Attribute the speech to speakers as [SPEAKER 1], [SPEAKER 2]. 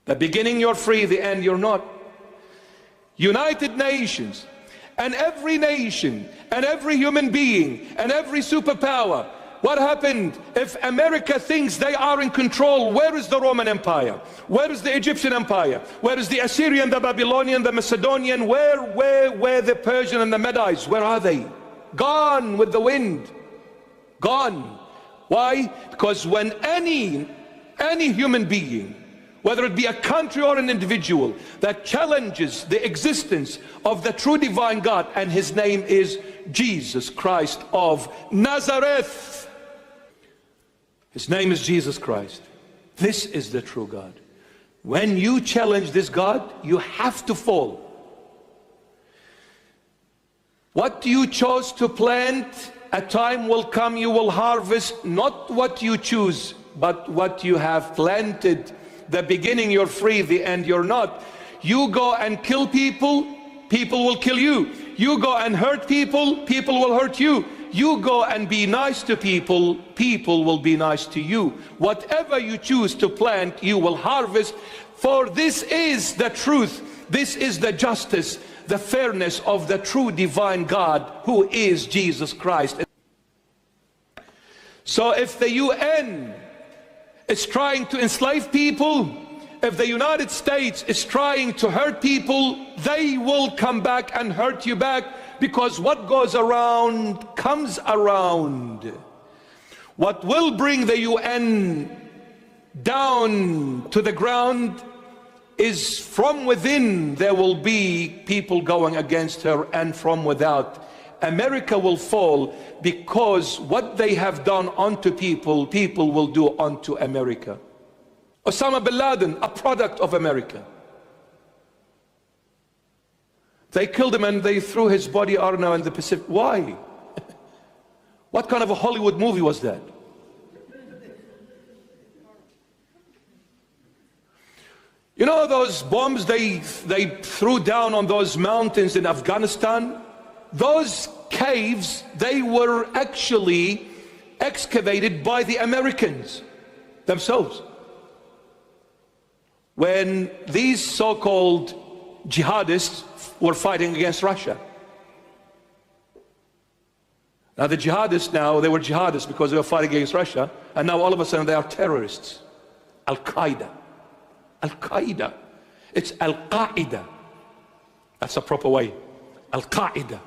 [SPEAKER 1] The beginning you're free, the end you're not. United Nations, and every nation, and every human being, and every superpower. What happened? If America thinks they are in control, where is the Roman Empire? Where is the Egyptian Empire? Where is the Assyrian, the Babylonian, the Macedonian? Where the Persian and the Medites? Where are they? Gone with the wind. Gone. Why? Because when any human being, whether it be a country or an individual, that challenges the existence of the true divine God, and his name is Jesus Christ of Nazareth. His name is Jesus Christ. This is the true God. When you challenge this God, you have to fall. What you chose to plant, a time will come you will harvest, not what you choose, but what you have planted. The beginning you're free, the end you're not. You go and kill people, people will kill you. You go and hurt people, people will hurt you. You go and be nice to people, people will be nice to you. Whatever you choose to plant, you will harvest. For this is the truth, this is the justice, the fairness of the true divine God, who is Jesus Christ. So if the UN is trying to enslave people, if the United States is trying to hurt people, they will come back and hurt you back, because what goes around comes around. What will bring the UN down to the ground is from within. There will be people going against her, and from without. America will fall, because what they have done unto people, people will do unto America. Osama bin Laden, a product of America. They killed him and they threw his body, I don't know, in the Pacific. Why? What kind of a Hollywood movie was that? You know those bombs they threw down on those mountains in Afghanistan? Those caves, they were actually excavated by the Americans themselves. When these so-called jihadists were fighting against Russia. Now the jihadists, they were jihadists because they were fighting against Russia, and now all of a sudden they are terrorists. Al-Qaeda. Al-Qaeda. It's Al-Qaeda. That's a proper way. Al-Qaeda.